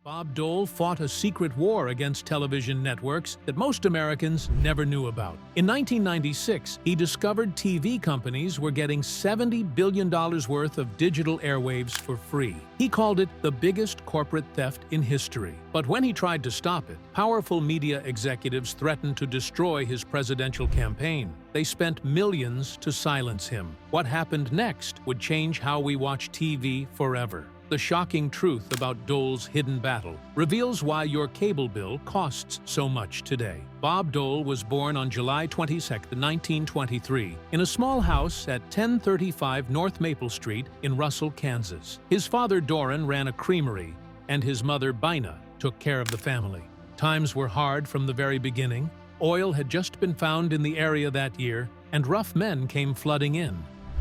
Bob Dole fought a secret war against television networks that most Americans never knew about. In 1996, he discovered TV companies were getting $70 billion worth of digital airwaves for free. He called it the biggest corporate theft in history. But when he tried to stop it, powerful media executives threatened to destroy his presidential campaign. They spent millions to silence him. What happened next would change how we watch TV forever. The shocking truth about Dole's hidden battle reveals why your cable bill costs so much today. Bob Dole was born on July 22, 1923, in a small house at 1035 North Maple Street in Russell, Kansas. His father, Doran, ran a creamery, and his mother, Bina, took care of the family. Times were hard from the very beginning. Oil had just been found in the area that year, and rough men came flooding in.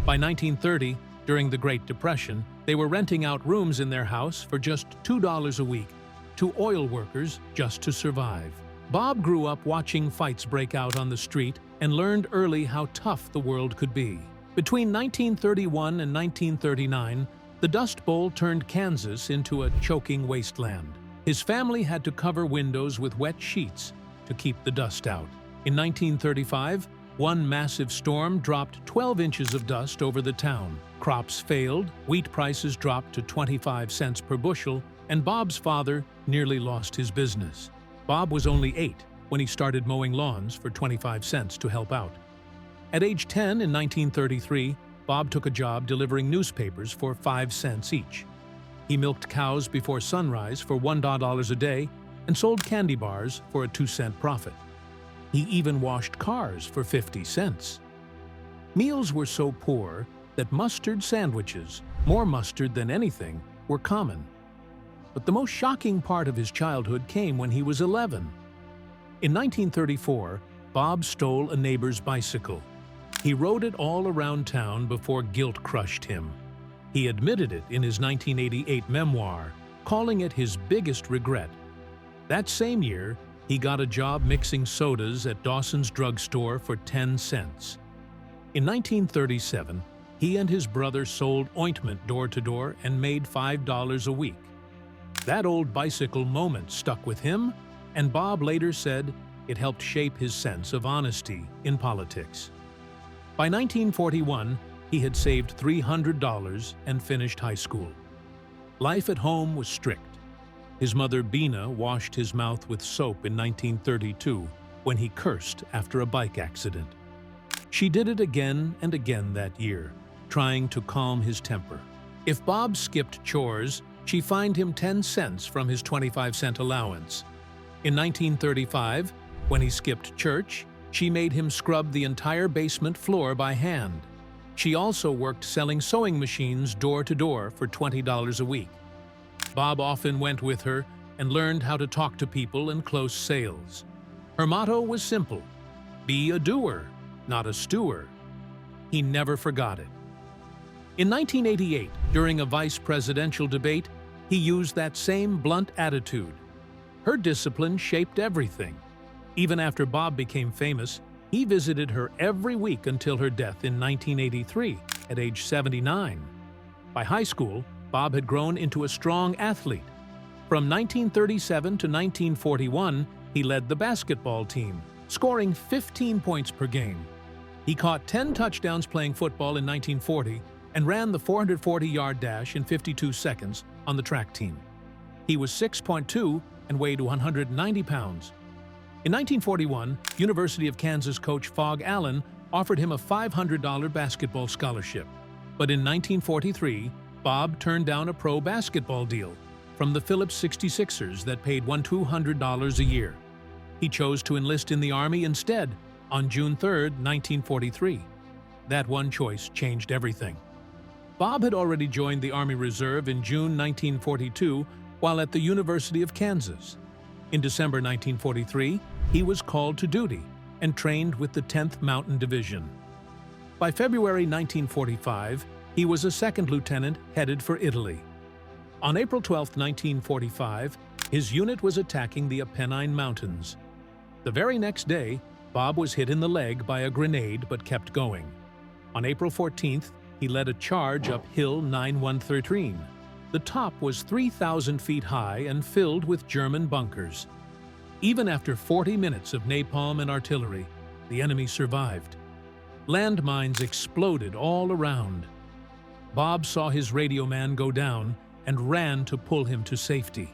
By 1930, during the Great Depression, they were renting out rooms in their house for just $2 a week to oil workers just to survive. Bob grew up watching fights break out on the street and learned early how tough the world could be. Between 1931 and 1939, the Dust Bowl turned Kansas into a choking wasteland. His family had to cover windows with wet sheets to keep the dust out. In 1935, one massive storm dropped 12 inches of dust over the town. Crops failed, wheat prices dropped to 25 cents per bushel, and Bob's father nearly lost his business. Bob was only 8 when he started mowing lawns for 25 cents to help out. At age 10 in 1933, Bob took a job delivering newspapers for 5 cents each. He milked cows before sunrise for $1 a day and sold candy bars for a 2-cent profit. He even washed cars for 50 cents. Meals were so poor that mustard sandwiches, more mustard than anything, were common. But the most shocking part of his childhood came when he was 11. In 1934, Bob stole a neighbor's bicycle. He rode it all around town before guilt crushed him. He admitted it in his 1988 memoir, calling it his biggest regret. That same year, he got a job mixing sodas at Dawson's drugstore for 10 cents. In 1937, he and his brother sold ointment door to door and made $5 a week. That old bicycle moment stuck with him, and Bob later said it helped shape his sense of honesty in politics. By 1941, he had saved $300 and finished high school. Life at home was strict. His mother, Bina, washed his mouth with soap in 1932 when he cursed after a bike accident. She did it again and again that year, trying to calm his temper. If Bob skipped chores, she fined him 10 cents from his 25-cent allowance. In 1935, when he skipped church, she made him scrub the entire basement floor by hand. She also worked selling sewing machines door to door for $20 a week. Bob often went with her and learned how to talk to people and close sales. Her motto was simple: be a doer, not a steward. He never forgot it. In 1988, during a vice presidential debate, he used that same blunt attitude. Her discipline shaped everything. Even after Bob became famous, he visited her every week until her death in 1983, at age 79. By high school, Bob had grown into a strong athlete. From 1937 to 1941, he led the basketball team, scoring 15 points per game. He caught 10 touchdowns playing football in 1940 and ran the 440-yard dash in 52 seconds on the track team. He was 6'2" and weighed 190 pounds. In 1941, University of Kansas coach Phog Allen offered him a $500 basketball scholarship. But in 1943, Bob turned down a pro basketball deal from the Phillips 66ers that paid $200 a year. He chose to enlist in the Army instead on June 3, 1943. That one choice changed everything. Bob had already joined the Army Reserve in June 1942 while at the University of Kansas. In December 1943, he was called to duty and trained with the 10th Mountain Division. By February 1945, he was a second lieutenant headed for Italy. On April 12, 1945, his unit was attacking the Apennine Mountains. The very next day, Bob was hit in the leg by a grenade but kept going. On April 14th, he led a charge up Hill 9113. The top was 3,000 feet high and filled with German bunkers. Even after 40 minutes of napalm and artillery, the enemy survived. Landmines exploded all around. Bob saw his radio man go down and ran to pull him to safety.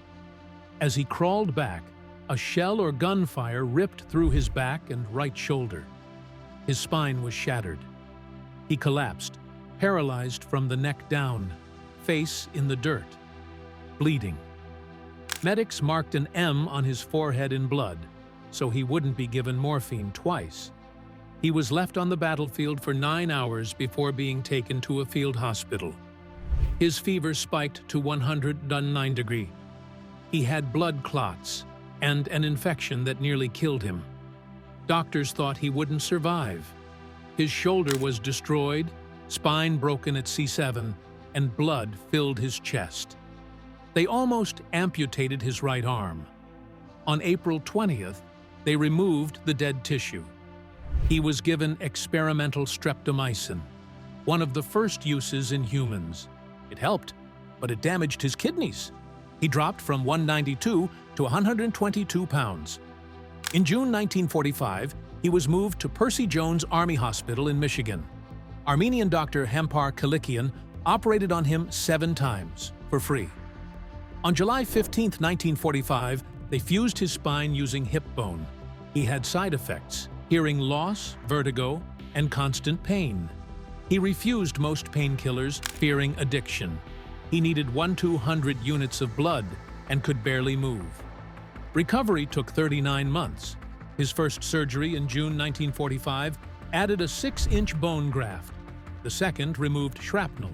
As he crawled back, a shell or gunfire ripped through his back and right shoulder. His spine was shattered. He collapsed, paralyzed from the neck down, face in the dirt, bleeding. Medics marked an M on his forehead in blood, so he wouldn't be given morphine twice. He was left on the battlefield for 9 hours before being taken to a field hospital. His fever spiked to 109 degrees. He had blood clots and an infection that nearly killed him. Doctors thought he wouldn't survive. His shoulder was destroyed, spine broken at C7, and blood filled his chest. They almost amputated his right arm. On April 20th, they removed the dead tissue. He was given experimental streptomycin, one of the first uses in humans. It helped, but it damaged his kidneys. He dropped from 192 to 122 pounds. In June 1945, he was moved to Percy Jones Army Hospital in Michigan. Armenian doctor Hempar Kalikian operated on him 7 times, for free. On July 15, 1945, they fused his spine using hip bone. He had side effects, hearing loss, vertigo, and constant pain. He refused most painkillers, fearing addiction. He needed 1/200 units of blood and could barely move. Recovery took 39 months. His first surgery in June 1945 added a 6-inch bone graft. The second removed shrapnel.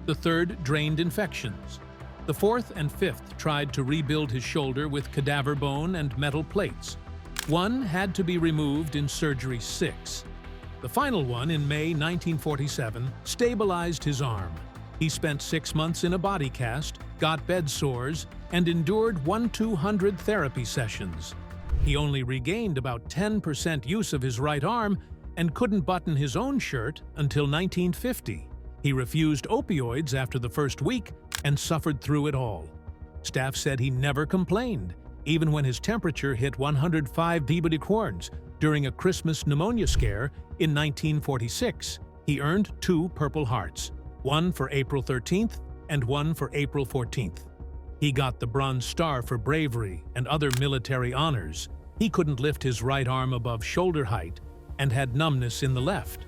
The third drained infections. The fourth and fifth tried to rebuild his shoulder with cadaver bone and metal plates. One had to be removed in surgery 6. The final one, in May 1947, stabilized his arm. He spent 6 months in a body cast, got bed sores, and endured 1/200 therapy sessions. He only regained about 10% use of his right arm and couldn't button his own shirt until 1950. He refused opioids after the first week and suffered through it all. Staff said he never complained, even when his temperature hit 105 dBq during a Christmas pneumonia scare in 1946. He earned 2 Purple Hearts, one for April 13th and one for April 14th. He got the Bronze Star for bravery and other military honors. He couldn't lift his right arm above shoulder height and had numbness in the left.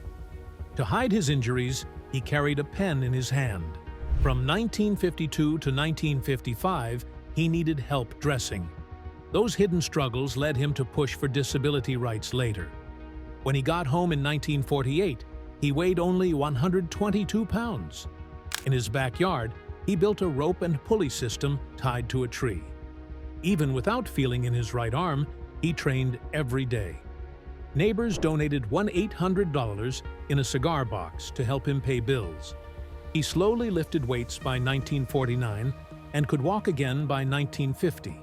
To hide his injuries, he carried a pen in his hand. From 1952 to 1955, he needed help dressing. Those hidden struggles led him to push for disability rights later. When he got home in 1948, he weighed only 122 pounds. In his backyard, he built a rope and pulley system tied to a tree. Even without feeling in his right arm, he trained every day. Neighbors donated $1,800 in a cigar box to help him pay bills. He slowly lifted weights by 1949 and could walk again by 1950.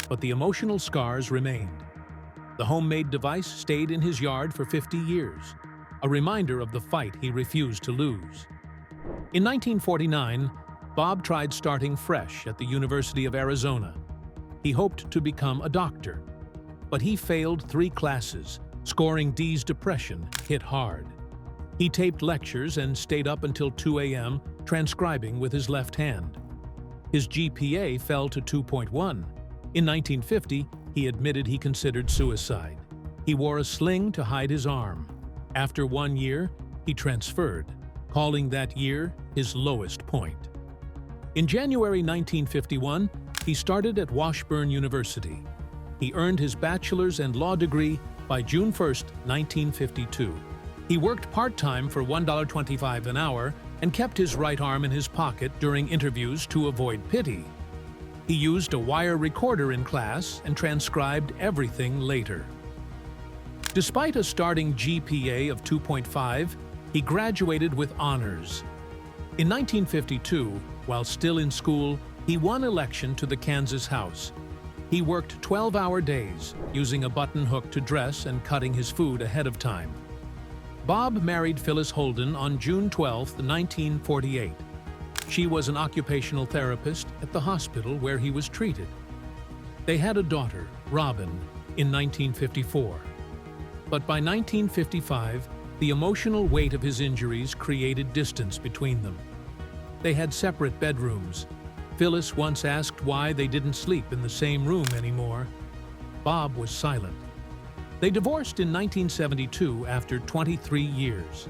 But the emotional scars remained. The homemade device stayed in his yard for 50 years, a reminder of the fight he refused to lose. In 1949, Bob tried starting fresh at the University of Arizona. He hoped to become a doctor, but he failed 3 classes. Scoring D's depression hit hard. He taped lectures and stayed up until 2 a.m. transcribing with his left hand. His GPA fell to 2.1. In 1950, he admitted he considered suicide. He wore a sling to hide his arm. After 1 year, he transferred, calling that year his lowest point. In January 1951, he started at Washburn University. He earned his bachelor's and law degree by June 1, 1952. He worked part-time for $1.25 an hour and kept his right arm in his pocket during interviews to avoid pity. He used a wire recorder in class and transcribed everything later. Despite a starting GPA of 2.5, he graduated with honors. In 1952, while still in school, he won election to the Kansas House. He worked 12-hour days, using a button hook to dress and cutting his food ahead of time. Bob married Phyllis Holden on June 12, 1948. She was an occupational therapist at the hospital where he was treated. They had a daughter, Robin, in 1954. But by 1955, the emotional weight of his injuries created distance between them. They had separate bedrooms. Phyllis once asked why they didn't sleep in the same room anymore. Bob was silent. They divorced in 1972 after 23 years.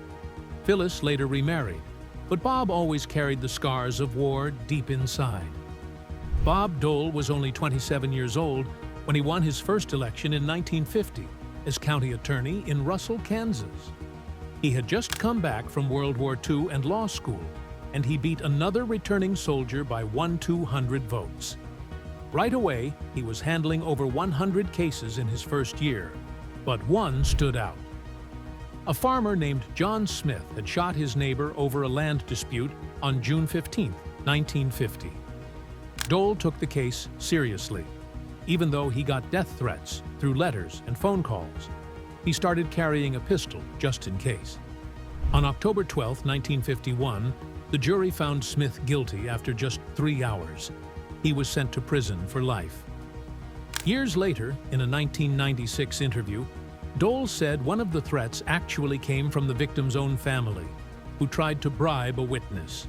Phyllis later remarried, but Bob always carried the scars of war deep inside. Bob Dole was only 27 years old when he won his first election in 1950 as county attorney in Russell, Kansas. He had just come back from World War II and law school, and he beat another returning soldier by 1/200 votes. Right away, he was handling over 100 cases in his first year, but one stood out. A farmer named John Smith had shot his neighbor over a land dispute on June 15, 1950. Dole took the case seriously, even though he got death threats through letters and phone calls. He started carrying a pistol just in case. On October 12, 1951, the jury found Smith guilty after just 3 hours. He was sent to prison for life. Years later, in a 1996 interview, Dole said one of the threats actually came from the victim's own family, who tried to bribe a witness.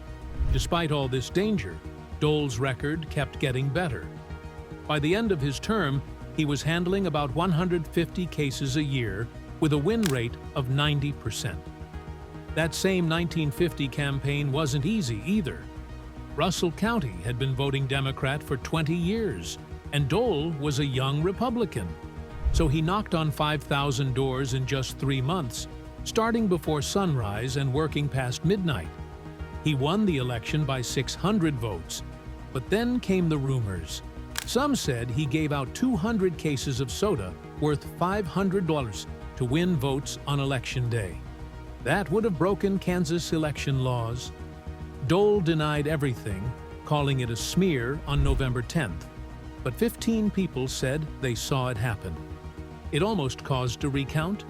Despite all this danger, Dole's record kept getting better. By the end of his term, he was handling about 150 cases a year with a win rate of 90%. That same 1950 campaign wasn't easy either. Russell County had been voting Democrat for 20 years, and Dole was a young Republican. So he knocked on 5,000 doors in just 3 months, starting before sunrise and working past midnight. He won the election by 600 votes, but then came the rumors. Some said he gave out 200 cases of soda worth $500 to win votes on Election Day. That would have broken Kansas election laws. Dole denied everything, calling it a smear on November 10th, but 15 people said they saw it happen. It almost caused a recount.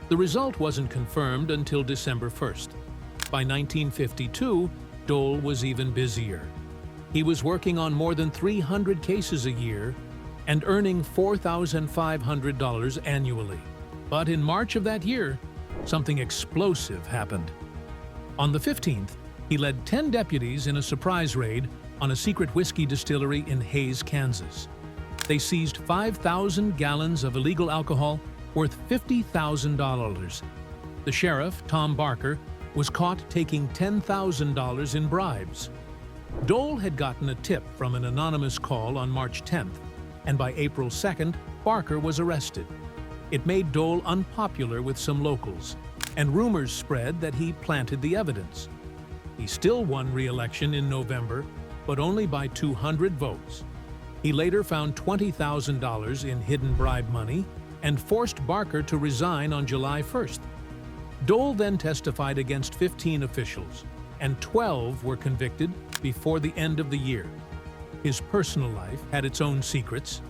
The result wasn't confirmed until December 1st. By 1952, Dole was even busier. He was working on more than 300 cases a year and earning $4,500 annually. But in March of that year, something explosive happened. On the 15th, he led 10 deputies in a surprise raid on a secret whiskey distillery in Hays, Kansas. They seized 5,000 gallons of illegal alcohol worth $50,000. The sheriff, Tom Barker, was caught taking $10,000 in bribes. Dole had gotten a tip from an anonymous call on March 10th, and by April 2nd, Barker was arrested. It made Dole unpopular with some locals, and rumors spread that he planted the evidence. He still won re-election in November, but only by 200 votes. He later found $20,000 in hidden bribe money and forced Barker to resign on July 1st. Dole then testified against 15 officials, and 12 were convicted before the end of the year. His personal life had its own secrets.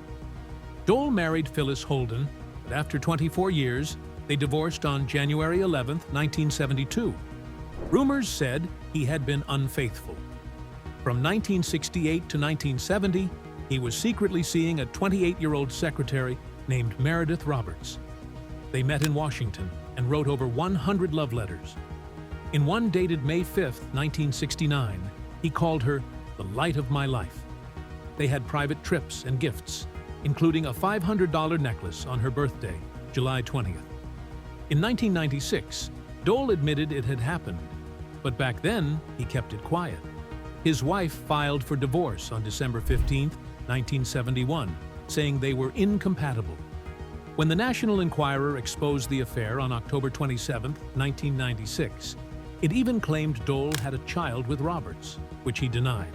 Dole married Phyllis Holden, but after 24 years, they divorced on January 11, 1972. Rumors said he had been unfaithful. From 1968 to 1970, he was secretly seeing a 28-year-old secretary named Meredith Roberts. They met in Washington and wrote over 100 love letters. In one dated May 5, 1969, he called her the light of my life. They had private trips and gifts, including a $500 necklace on her birthday, July 20th. In 1996, Dole admitted it had happened, but back then he kept it quiet. His wife filed for divorce on December 15, 1971, saying they were incompatible. When the National Enquirer exposed the affair on October 27, 1996, it even claimed Dole had a child with Roberts, which he denied.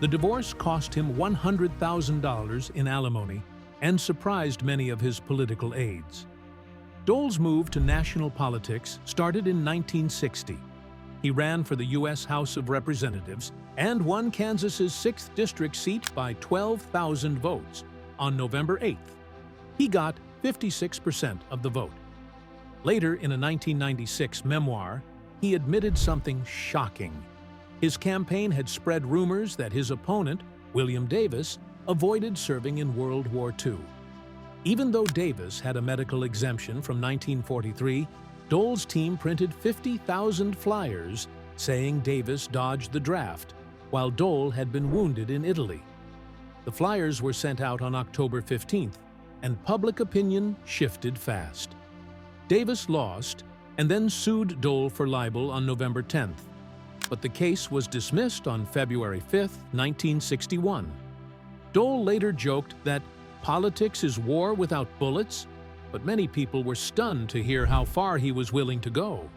The divorce cost him $100,000 in alimony and surprised many of his political aides. Dole's move to national politics started in 1960. He ran for the U.S. House of Representatives and won Kansas's 6th district seat by 12,000 votes on November 8th. He got 56% of the vote. Later, in a 1996 memoir, he admitted something shocking. His campaign had spread rumors that his opponent, William Davis, avoided serving in World War II. Even though Davis had a medical exemption from 1943, Dole's team printed 50,000 flyers saying Davis dodged the draft, while Dole had been wounded in Italy. The flyers were sent out on October 15th, and public opinion shifted fast. Davis lost and then sued Dole for libel on November 10th, but the case was dismissed on February 5, 1961. Dole later joked that politics is war without bullets, but many people were stunned to hear how far he was willing to go.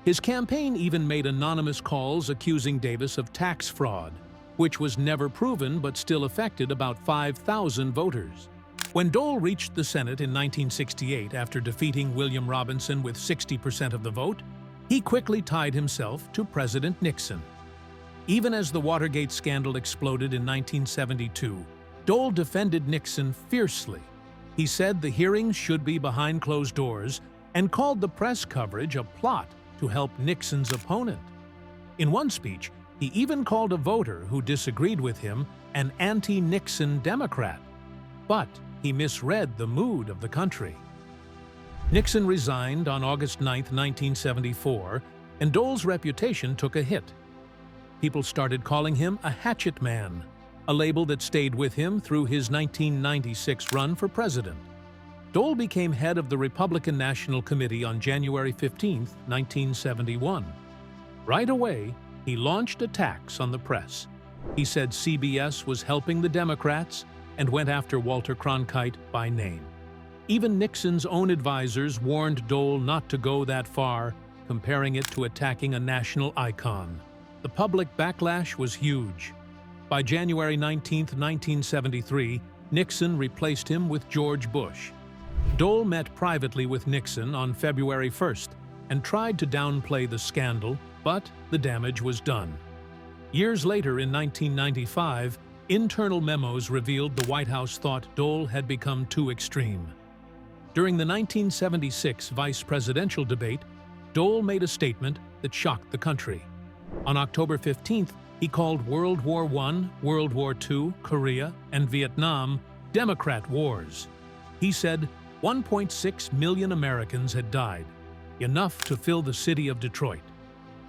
His campaign even made anonymous calls accusing Davis of tax fraud, which was never proven but still affected about 5,000 voters. When Dole reached the Senate in 1968 after defeating William Robinson with 60% of the vote, he quickly tied himself to President Nixon. Even as the Watergate scandal exploded in 1972, Dole defended Nixon fiercely. He said the hearings should be behind closed doors and called the press coverage a plot to help Nixon's opponent. In one speech, he even called a voter who disagreed with him an anti-Nixon Democrat. But he misread the mood of the country. Nixon resigned on August 9, 1974, and Dole's reputation took a hit. People started calling him a hatchet man, a label that stayed with him through his 1996 run for president. Dole became head of the Republican National Committee on January 15, 1971. Right away, he launched attacks on the press. He said CBS was helping the Democrats and went after Walter Cronkite by name. Even Nixon's own advisors warned Dole not to go that far, comparing it to attacking a national icon. The public backlash was huge. By January 19, 1973, Nixon replaced him with George Bush. Dole met privately with Nixon on February 1st and tried to downplay the scandal, but the damage was done. Years later, in 1995, internal memos revealed the White House thought Dole had become too extreme. During the 1976 vice presidential debate, Dole made a statement that shocked the country. On October 15th, he called World War I, World War II, Korea, and Vietnam Democrat wars. He said 1.6 million Americans had died, enough to fill the city of Detroit.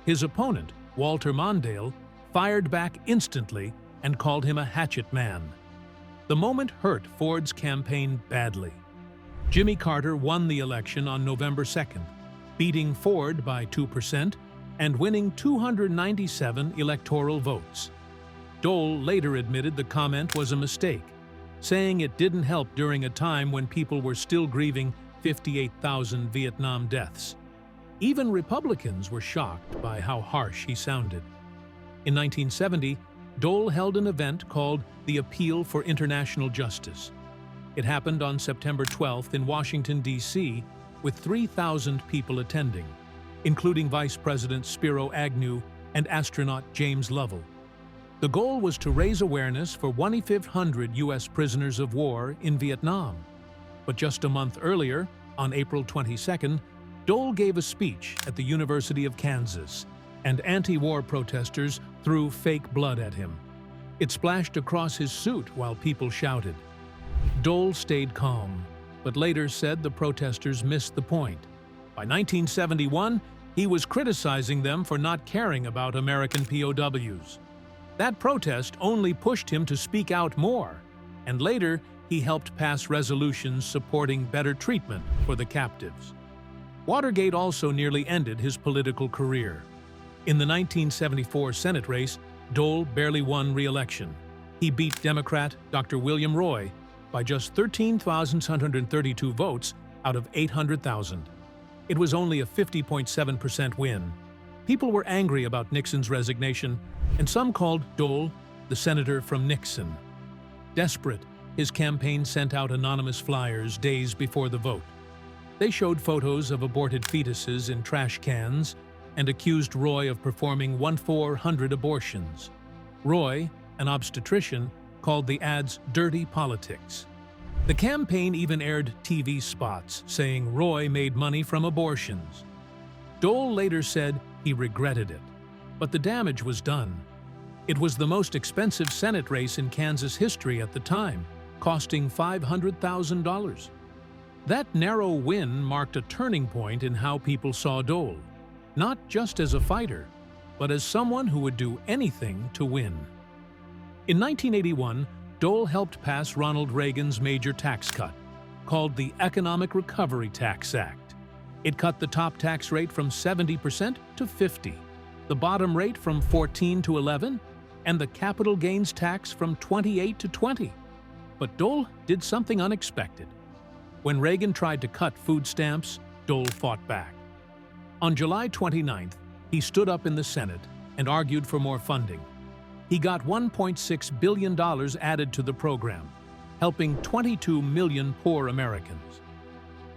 His opponent, Walter Mondale, fired back instantly and called him a hatchet man. The moment hurt Ford's campaign badly. Jimmy Carter won the election on November 2nd, beating Ford by 2% and winning 297 electoral votes. Dole later admitted the comment was a mistake, saying it didn't help during a time when people were still grieving 58,000 Vietnam deaths. Even Republicans were shocked by how harsh he sounded. In 1970, Dole held an event called the Appeal for International Justice. It happened on September 12th in Washington, D.C., with 3,000 people attending, including Vice President Spiro Agnew and astronaut James Lovell. The goal was to raise awareness for 2,500 U.S. prisoners of war in Vietnam. But just a month earlier, on April 22nd, Dole gave a speech at the University of Kansas, and anti-war protesters threw fake blood at him. It splashed across his suit while people shouted. Dole stayed calm, but later said the protesters missed the point. By 1971, he was criticizing them for not caring about American POWs. That protest only pushed him to speak out more, and later he helped pass resolutions supporting better treatment for the captives. Watergate also nearly ended his political career. In the 1974 Senate race, Dole barely won re-election. He beat Democrat Dr. William Roy by just 13,132 votes out of 800,000. It was only a 50.7% win. People were angry about Nixon's resignation, and some called Dole the senator from Nixon. Desperate, his campaign sent out anonymous flyers days before the vote. They showed photos of aborted fetuses in trash cans and accused Roy of performing 1,400 abortions. Roy, an obstetrician, called the ads dirty politics. The campaign even aired TV spots saying Roy made money from abortions. Dole later said he regretted it. But the damage was done. It was the most expensive Senate race in Kansas history at the time, costing $500,000. That narrow win marked a turning point in how people saw Dole, not just as a fighter, but as someone who would do anything to win. In 1981, Dole helped pass Ronald Reagan's major tax cut, called the Economic Recovery Tax Act. It cut the top tax rate from 70% to 50%, the bottom rate from 14% to 11%, and the capital gains tax from 28% to 20%. But Dole did something unexpected. When Reagan tried to cut food stamps, Dole fought back. On July 29th, he stood up in the Senate and argued for more funding. He got $1.6 billion added to the program, helping 22 million poor Americans.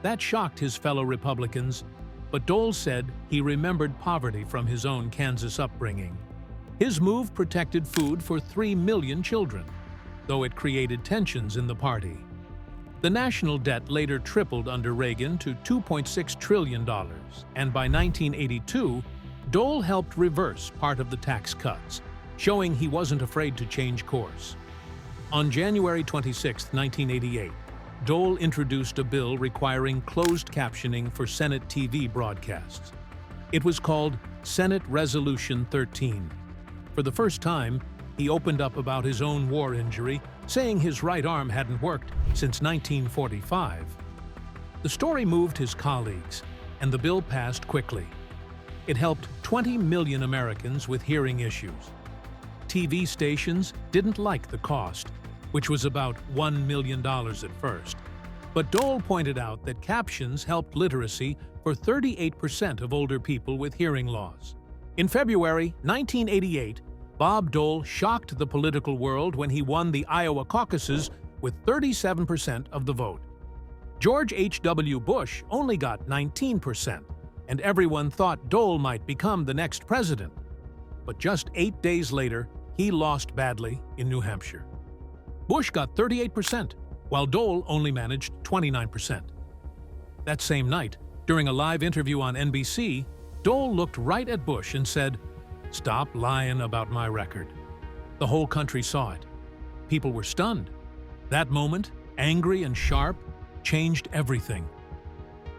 That shocked his fellow Republicans, but Dole said he remembered poverty from his own Kansas upbringing. His move protected food for 3 million children, though it created tensions in the party. The national debt later tripled under Reagan to $2.6 trillion, and by 1982, Dole helped reverse part of the tax cuts, showing he wasn't afraid to change course. On January 26, 1988, Dole introduced a bill requiring closed captioning for Senate TV broadcasts. It was called Senate Resolution 13. For the first time, he opened up about his own war injury, saying his right arm hadn't worked since 1945. The story moved his colleagues, and the bill passed quickly. It helped 20 million Americans with hearing issues. TV stations didn't like the cost, which was about $1 million at first. But Dole pointed out that captions helped literacy for 38% of older people with hearing loss. In February 1988, Bob Dole shocked the political world when he won the Iowa caucuses with 37% of the vote. George H.W. Bush only got 19%, and everyone thought Dole might become the next president. But just 8 days later, he lost badly in New Hampshire. Bush got 38%, while Dole only managed 29%. That same night, during a live interview on NBC, Dole looked right at Bush and said, "Stop lying about my record." The whole country saw it. People were stunned. That moment, angry and sharp, changed everything.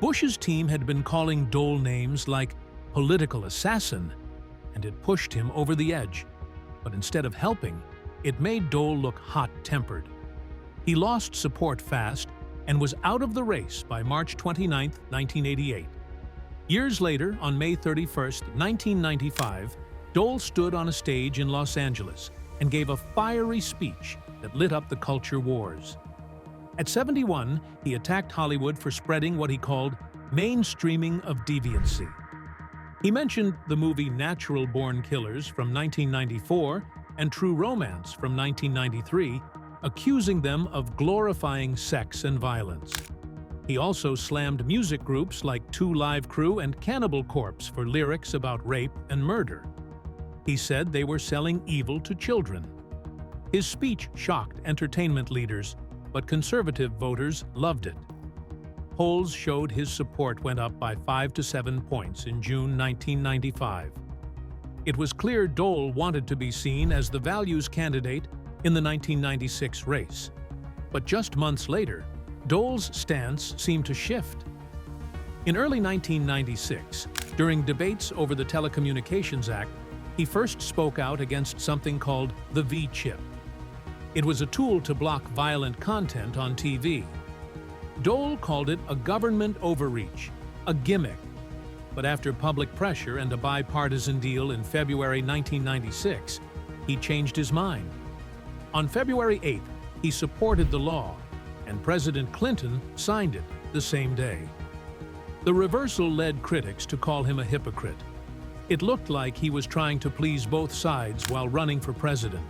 Bush's team had been calling Dole names like political assassin, and it pushed him over the edge. But instead of helping, it made Dole look hot-tempered. He lost support fast and was out of the race by March 29, 1988. Years later, on May 31, 1995, Dole stood on a stage in Los Angeles and gave a fiery speech that lit up the culture wars. At 71, he attacked Hollywood for spreading what he called mainstreaming of deviancy. He mentioned the movie Natural Born Killers from 1994 and True Romance from 1993, accusing them of glorifying sex and violence. He also slammed music groups like Two Live Crew and Cannibal Corpse for lyrics about rape and murder. He said they were selling evil to children. His speech shocked entertainment leaders, but conservative voters loved it. Polls showed his support went up by 5 to 7 points in June 1995. It was clear Dole wanted to be seen as the values candidate in the 1996 race. But just months later, Dole's stance seemed to shift. In early 1996, during debates over the Telecommunications Act, he first spoke out against something called the V-chip. It was a tool to block violent content on TV. Dole called it a government overreach, a gimmick. But after public pressure and a bipartisan deal in February 1996, he changed his mind. On February 8th, he supported the law, and President Clinton signed it the same day. The reversal led critics to call him a hypocrite. It looked like he was trying to please both sides while running for president.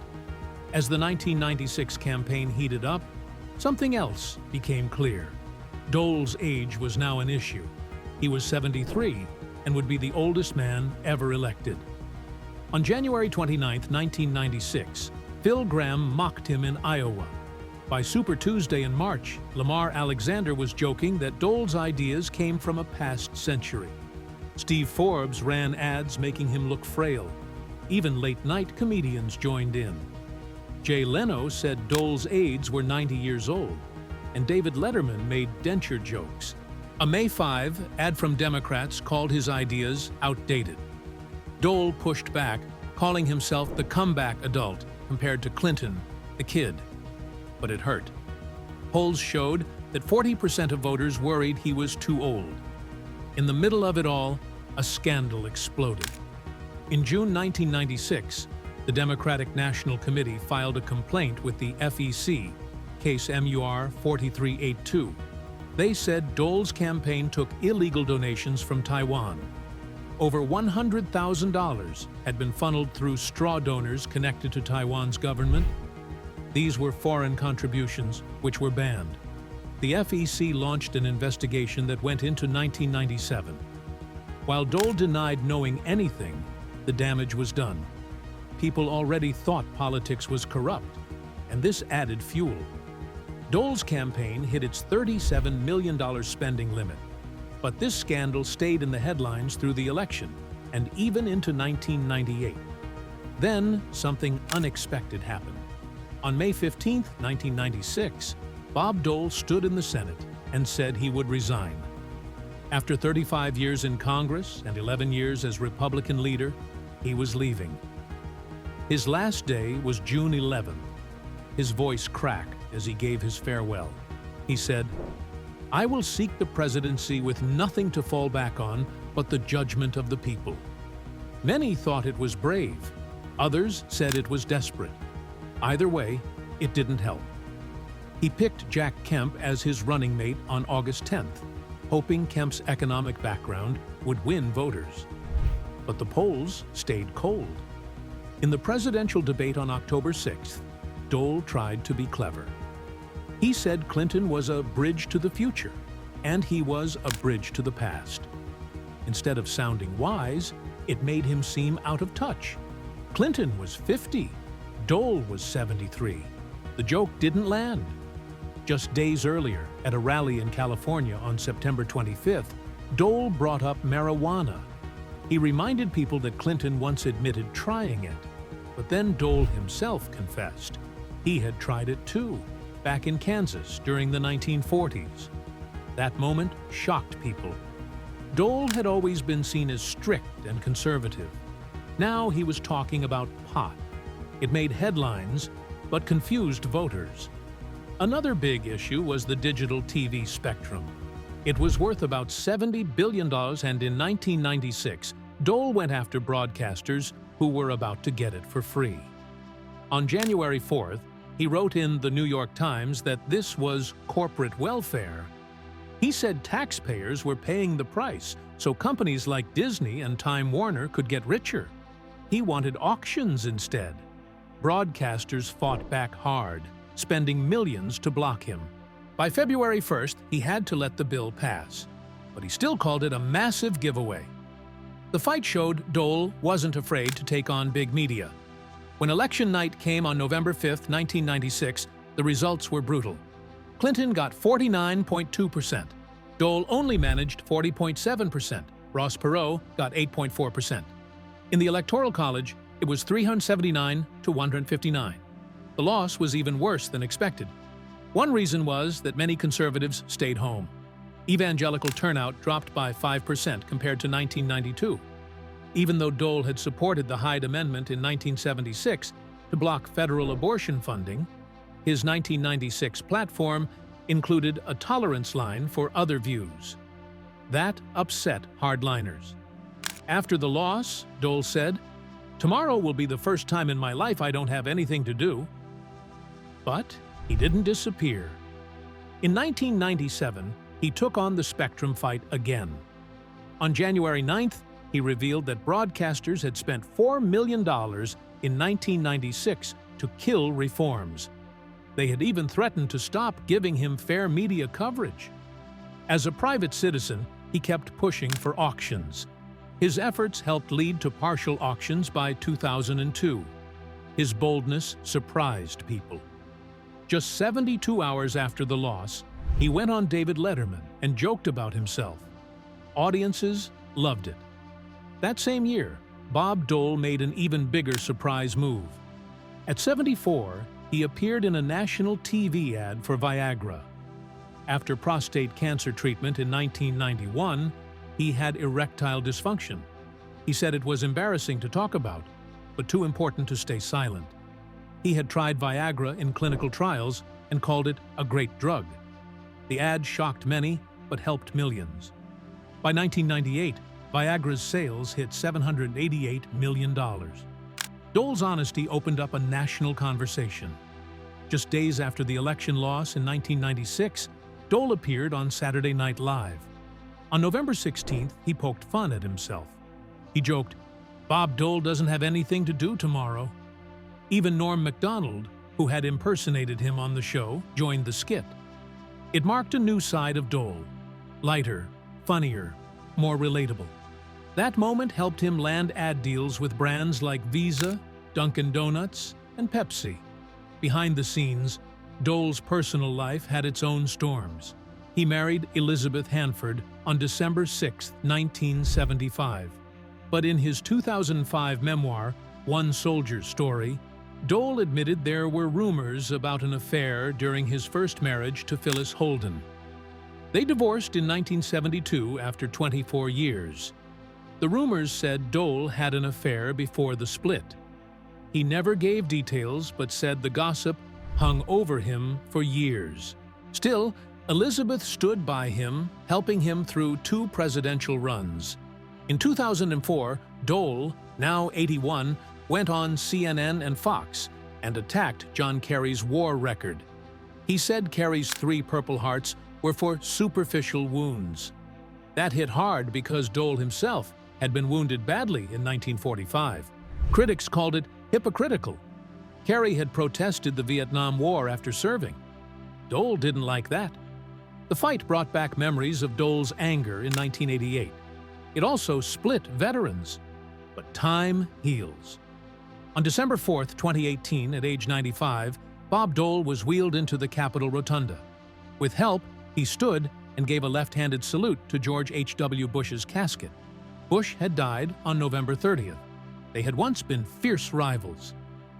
As the 1996 campaign heated up, something else became clear. Dole's age was now an issue. He was 73 and would be the oldest man ever elected. On January 29, 1996, Phil Gramm mocked him in Iowa. By Super Tuesday in March, Lamar Alexander was joking that Dole's ideas came from a past century. Steve Forbes ran ads making him look frail. Even late-night comedians joined in. Jay Leno said Dole's aides were 90 years old, and David Letterman made denture jokes. A May 5 ad from Democrats called his ideas outdated. Dole pushed back, calling himself the comeback adult compared to Clinton, the kid. But it hurt. Polls showed that 40% of voters worried he was too old. In the middle of it all, a scandal exploded. In June 1996, the Democratic National Committee filed a complaint with the FEC, case MUR 4382. They said Dole's campaign took illegal donations from Taiwan. Over $100,000 had been funneled through straw donors connected to Taiwan's government. These were foreign contributions, which were banned. The FEC launched an investigation that went into 1997. While Dole denied knowing anything, the damage was done. People already thought politics was corrupt, and this added fuel. Dole's campaign hit its $37 million spending limit. But this scandal stayed in the headlines through the election, and even into 1998. Then, something unexpected happened. On May 15, 1996, Bob Dole stood in the Senate and said he would resign. After 35 years in Congress and 11 years as Republican leader, he was leaving. His last day was June 11th. His voice cracked as he gave his farewell. He said, "I will seek the presidency with nothing to fall back on but the judgment of the people." Many thought it was brave. Others said it was desperate. Either way, it didn't help. He picked Jack Kemp as his running mate on August 10th, hoping Kemp's economic background would win voters. But the polls stayed cold. In the presidential debate on October 6th, Dole tried to be clever. He said Clinton was a bridge to the future, and he was a bridge to the past. Instead of sounding wise, it made him seem out of touch. Clinton was 50. Dole was 73. The joke didn't land. Just days earlier, at a rally in California on September 25th, Dole brought up marijuana. He reminded people that Clinton once admitted trying it. But then Dole himself confessed. He had tried it too, back in Kansas during the 1940s. That moment shocked people. Dole had always been seen as strict and conservative. Now he was talking about pot. It made headlines, but confused voters. Another big issue was the digital TV spectrum. It was worth about $70 billion, and in 1996, Dole went after broadcasters who were about to get it for free. On January 4th, he wrote in the New York Times that this was corporate welfare. He said taxpayers were paying the price, so companies like Disney and Time Warner could get richer. He wanted auctions instead. Broadcasters fought back hard, spending millions to block him. By February 1st, he had to let the bill pass, but he still called it a massive giveaway. The fight showed Dole wasn't afraid to take on big media. When election night came on November 5, 1996, the results were brutal. Clinton got 49.2%. Dole only managed 40.7%. Ross Perot got 8.4%. In the Electoral College, it was 379 to 159. The loss was even worse than expected. One reason was that many conservatives stayed home. Evangelical turnout dropped by 5% compared to 1992. Even though Dole had supported the Hyde Amendment in 1976 to block federal abortion funding, his 1996 platform included a tolerance line for other views. That upset hardliners. After the loss, Dole said, "Tomorrow will be the first time in my life I don't have anything to do." But he didn't disappear. In 1997, he took on the spectrum fight again. On January 9th, he revealed that broadcasters had spent $4 million in 1996 to kill reforms. They had even threatened to stop giving him fair media coverage. As a private citizen, he kept pushing for auctions. His efforts helped lead to partial auctions by 2002. His boldness surprised people. Just 72 hours after the loss, he went on David Letterman and joked about himself. Audiences loved it. That same year, Bob Dole made an even bigger surprise move. At 74, he appeared in a national TV ad for Viagra. After prostate cancer treatment in 1991, he had erectile dysfunction. He said it was embarrassing to talk about, but too important to stay silent. He had tried Viagra in clinical trials and called it a great drug. The ad shocked many, but helped millions. By 1998, Viagra's sales hit $788 million. Dole's honesty opened up a national conversation. Just days after the election loss in 1996, Dole appeared on Saturday Night Live. On November 16th, he poked fun at himself. He joked, "Bob Dole doesn't have anything to do tomorrow." Even Norm Macdonald, who had impersonated him on the show, joined the skit. It marked a new side of Dole. Lighter, funnier, more relatable. That moment helped him land ad deals with brands like Visa, Dunkin' Donuts, and Pepsi. Behind the scenes, Dole's personal life had its own storms. He married Elizabeth Hanford on December 6, 1975. But in his 2005 memoir, One Soldier's Story, Dole admitted there were rumors about an affair during his first marriage to Phyllis Holden. They divorced in 1972 after 24 years. The rumors said Dole had an affair before the split. He never gave details but said the gossip hung over him for years. Still, Elizabeth stood by him, helping him through 2 presidential runs. In 2004, Dole, now 81, went on CNN and Fox and attacked John Kerry's war record. He said Kerry's 3 Purple Hearts were for superficial wounds. That hit hard because Dole himself had been wounded badly in 1945. Critics called it hypocritical. Kerry had protested the Vietnam War after serving. Dole didn't like that. The fight brought back memories of Dole's anger in 1988. It also split veterans. But time heals. On December 4, 2018, at age 95, Bob Dole was wheeled into the Capitol Rotunda. With help, he stood and gave a left-handed salute to George H.W. Bush's casket. Bush had died on November 30th. They had once been fierce rivals.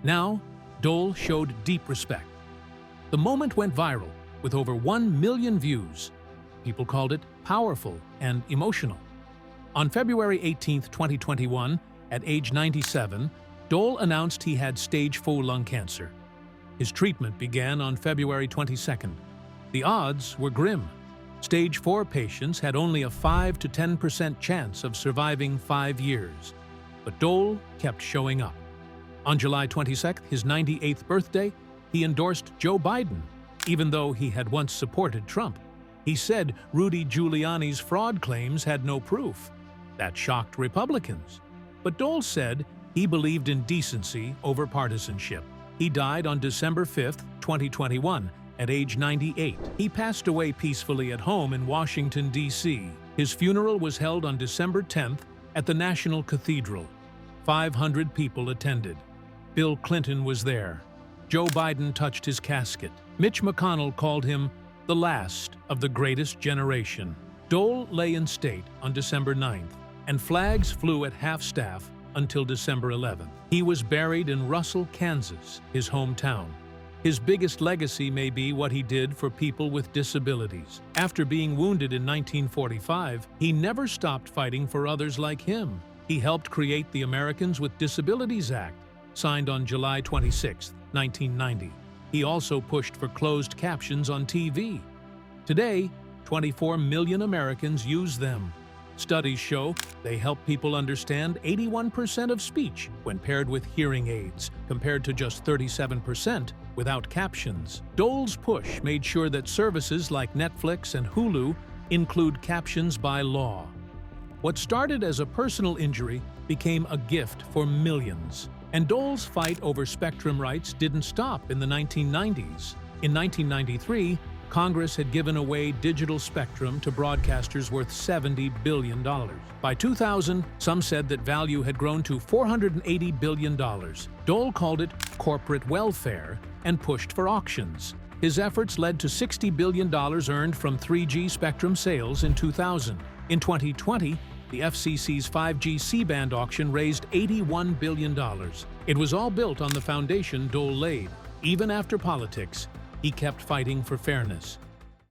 Now, Dole showed deep respect. The moment went viral, with over 1 million views. People called it powerful and emotional. On February 18, 2021, at age 97, Dole announced he had stage 4 lung cancer. His treatment began on February 22nd. The odds were grim. Stage 4 patients had only a 5 to 10% chance of surviving 5 years. But Dole kept showing up. On July 22nd, his 98th birthday, he endorsed Joe Biden, even though he had once supported Trump. He said Rudy Giuliani's fraud claims had no proof. That shocked Republicans. But Dole said he believed in decency over partisanship. He died on December 5, 2021, at age 98. He passed away peacefully at home in Washington, D.C. His funeral was held on December 10th at the National Cathedral. 500 people attended. Bill Clinton was there. Joe Biden touched his casket. Mitch McConnell called him the last of the greatest generation. Dole lay in state on December 9th, and flags flew at half-staff until December 11th. He was buried in Russell, Kansas, his hometown. His biggest legacy may be what he did for people with disabilities. After being wounded in 1945, he never stopped fighting for others like him. He helped create the Americans with Disabilities Act, signed on July 26, 1990. He also pushed for closed captions on TV. Today, 24 million Americans use them. Studies show they help people understand 81% of speech when paired with hearing aids, compared to just 37% without captions. Dole's push made sure that services like Netflix and Hulu include captions by law. What started as a personal injury became a gift for millions. And Dole's fight over spectrum rights didn't stop in the 1990s. In 1993, Congress had given away digital spectrum to broadcasters worth $70 billion. By 2000, some said that value had grown to $480 billion. Dole called it corporate welfare and pushed for auctions. His efforts led to $60 billion earned from 3G spectrum sales in 2000. In 2020, The FCC's 5G C-band auction raised $81 billion. It was all built on the foundation Dole laid. Even after politics, he kept fighting for fairness.